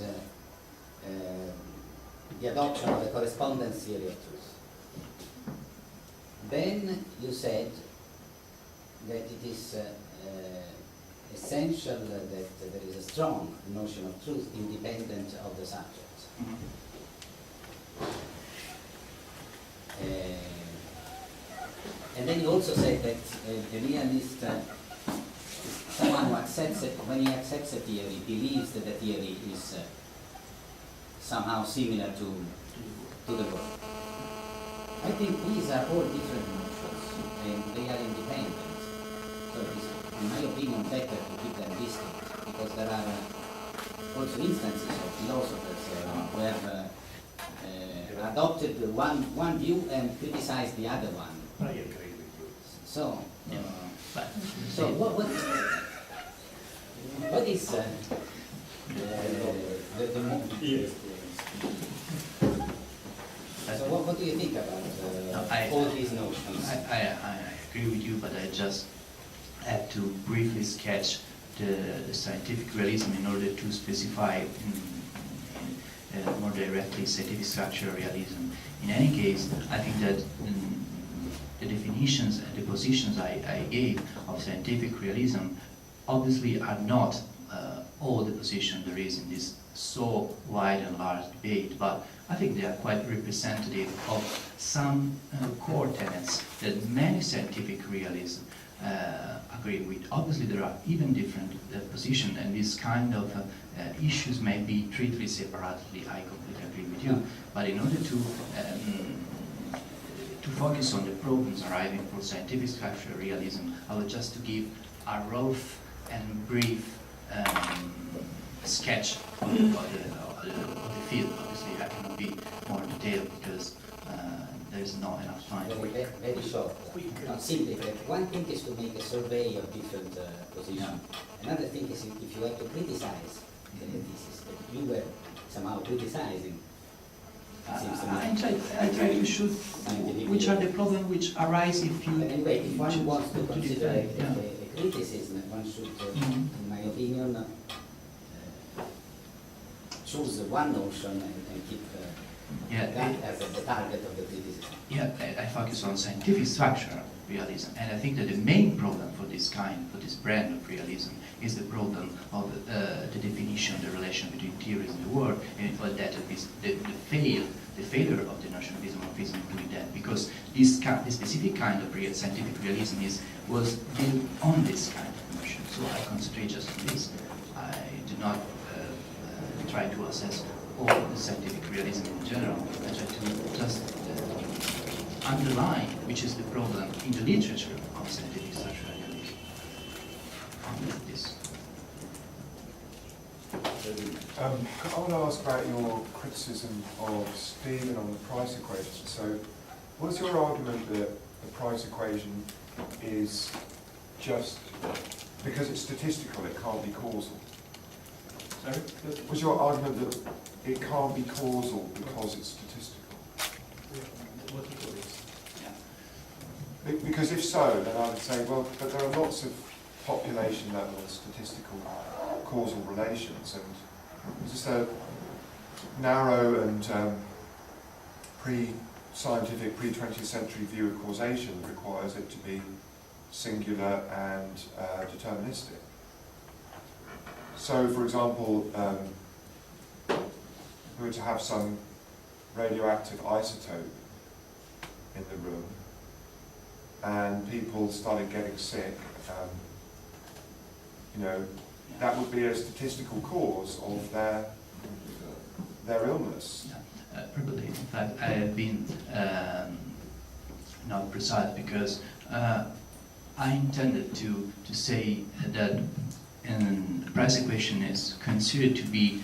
the adoption of the correspondence theory of truth. Then you said that it is essential that there is a strong notion of truth independent of the subject. And then you also said that the realist, someone who accepts it, when he accepts a theory, believes that the theory is somehow similar to the world. I think these are all different notions, and they are independent. So it is, in my opinion, better to keep them distinct, because there are also instances of philosophers who have adopted one view and criticized the other one. I agree with you. So, Yeah. But so what is the Yes. so what do you think about I- all these notions? I agree with you, but I just have to briefly sketch the scientific realism in order to specify more directly scientific structural realism. In any case, I think that the definitions and the positions I gave of scientific realism obviously are not all the positions there is in this so wide and large debate, but I think they are quite representative of some core tenets that many scientific realism agree with. Obviously there are even different positions, and these kind of issues may be treated separately. I completely agree with you. But in order to focus on the problems arriving for scientific structural realism, I would just to give a rough and brief sketch of the field. Obviously, I cannot be more detailed because there is not enough time. Very short. Not simply, one thing is to make a survey of different positions. Another thing is if you have to criticize the thesis that you were somehow criticizing. I try to shoot which are the problems which arise if you... But anyway, if one wants to consider a defend, criticism, one should, in my opinion, choose one notion and keep that as the target of the criticism. Yeah, I focus on scientific structural realism, and I think that the main problem for this brand of realism is the problem of the definition, the relation between theories and the world, and all that is the failure of the notion of isomorphism doing that, because this specific kind of scientific realism was built on this kind of notion. So I concentrate just on this. I do not try to assess all the scientific realism in general. I try to just underline which is the problem in the literature of scientific structural realism. This. I want to ask about your criticism of Stephen on the price equation. So, what's your argument that the price equation is just because it's statistical, it can't be causal? Sorry? Was your argument that it can't be causal because it's statistical? What you call this? Because if so, then I would say, well, but there are lots of population level statistical causal relations, and just a narrow and pre-scientific, pre-20th century view of causation that requires it to be singular and deterministic. So, for example, we were to have some radioactive isotope in the room, and people started getting sick, that would be a statistical cause of their illness. Probably, in fact, I have been not precise because I intended to say that the price equation is considered to be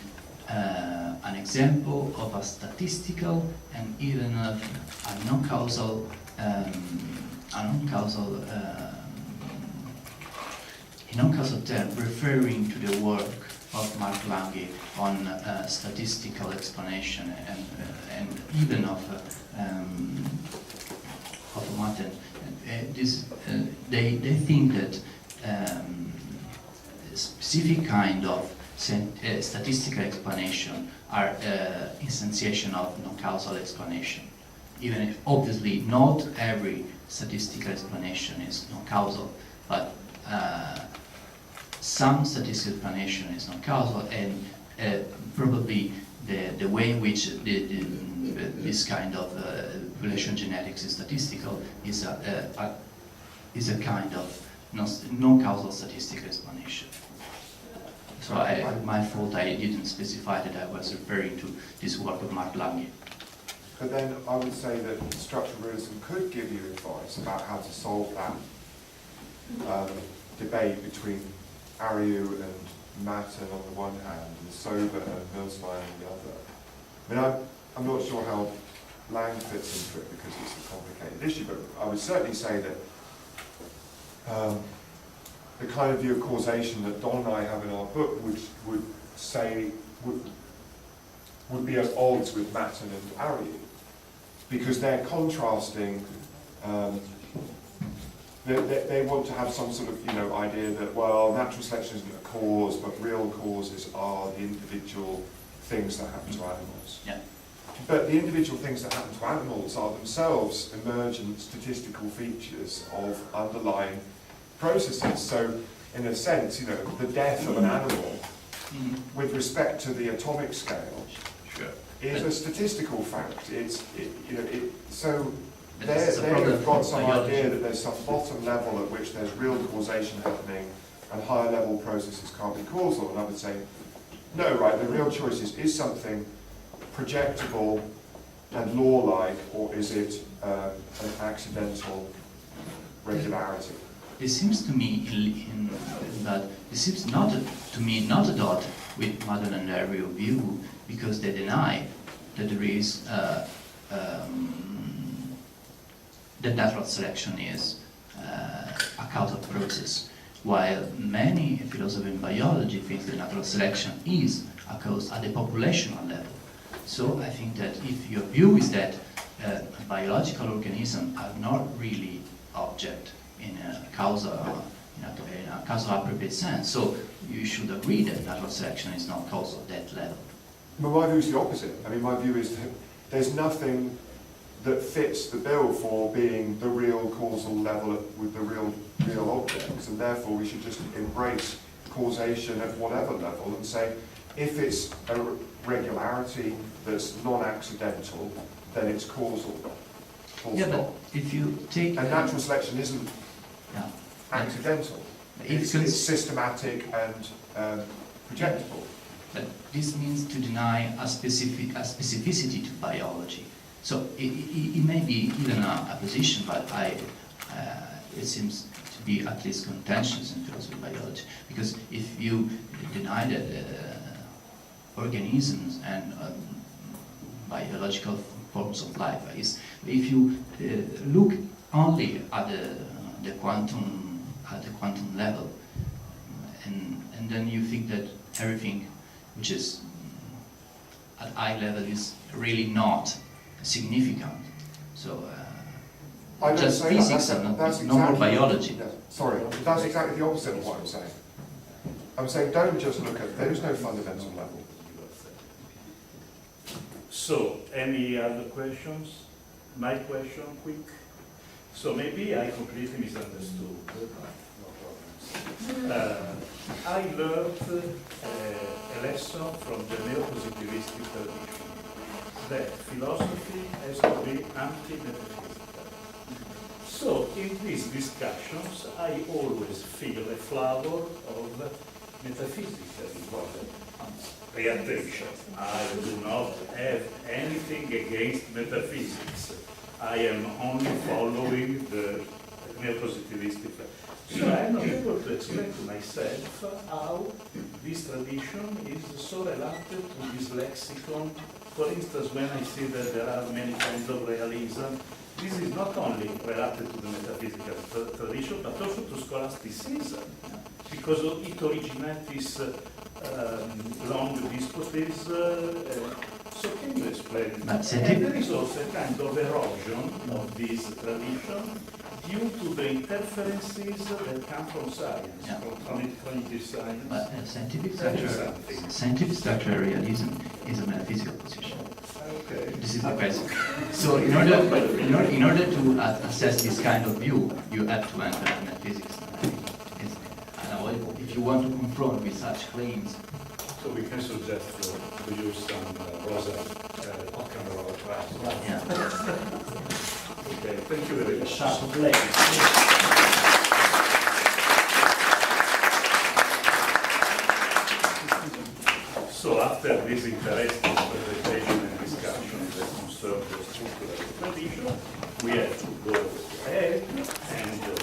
an example of a statistical and even of a non-causal term referring to the work of Mark Lange on statistical explanation and even of Matten. They think that specific kind of statistical explanation are instantiation of non-causal explanation. Even if obviously not every statistical explanation is non-causal, but some statistical explanation is non-causal, and probably the way in which this kind of relation genetics is statistical is a kind of non-causal statistical explanation. So my fault, I didn't specify that I was referring to this work of Mark Lange. But then I would say that structural realism could give you advice about how to solve that debate between Ariu and Matten on the one hand, and Sober and Milsmeyer on the other. I mean, I'm not sure how Lang fits into it because it's a complicated issue, but I would certainly say that the kind of view of causation that Don and I have in our book would be at odds with Matten and Ariu, because they're contrasting. They want to have some sort of idea that, well, natural selection isn't a cause, but real causes are the individual things that happen to animals. Yeah. But the individual things that happen to animals are themselves emergent statistical features of underlying processes. So in a sense, you know, the death of an animal with respect to the atomic scale Sure. is a statistical fact. So But this is a problem they've got for some biology. idea that there's some bottom level at which there's real causation happening and higher level processes can't be causal. And I would say, no, right, the real choice is something projectable and law-like, or is it an accidental regularity? It seems to me that it seems not a dot with modern and aerial view, because they deny that there is that natural selection is a causal process, while many philosophers in biology think that natural selection is a cause at the populational level. So I think that if your view is that biological organisms are not really object in a causal appropriate sense, so you should agree that natural selection is not causal at that level. But my view is the opposite. I mean, my view is that there's nothing that fits the bill for being the real causal level with the real objects, and therefore we should just embrace causation at whatever level and say, if it's a regularity that's non-accidental, then it's causal. Full Yeah, stop. but if you take And natural selection isn't yeah, accidental. It's systematic and projectable. but this means to deny a specificity to biology. So it may be even a position, but it seems to be at least contentious in philosophy of biology, because if you deny that organisms and biological forms of life is, if you look only at the quantum level, and then you think that everything which is at eye level is really not significant. So I don't just say physics that. and That's no more exactly- biology. Yeah, sorry, that's exactly the opposite of what I'm saying. I'm saying don't just look at, there is no fundamental level. So, any other questions? My question, quick. So maybe I completely misunderstood. No problems. I learned a lesson from the neo-positivistic tradition, that philosophy has to be anti-metaphysical. So in these discussions, I always feel a flavor of metaphysical involvement. Pay attention, I do not have anything against metaphysics. I am only following the neo-positivistic. So I am not able to explain to myself how this tradition is so related to this lexicon. For instance, when I see that there are many kinds of realism, this is not only related to the metaphysical tradition, but also to scholasticism, because it originates long disputes. So can you explain? But And there is also a kind of erosion of this tradition due to the interferences that come from science, Yeah. from cognitive science. But scientific That is structure, something. scientific structural realism is a metaphysical position. Okay. This is the question. So in order to assess this kind of view, you have to enter metaphysics. It's unavoidable. If you want to confront with such claims. So we can suggest to use some Rosa Ocamero class. Yeah. Okay, thank you very much. Sharp blade. So after this interesting presentation and discussion that concern the structural tradition, we have to go ahead and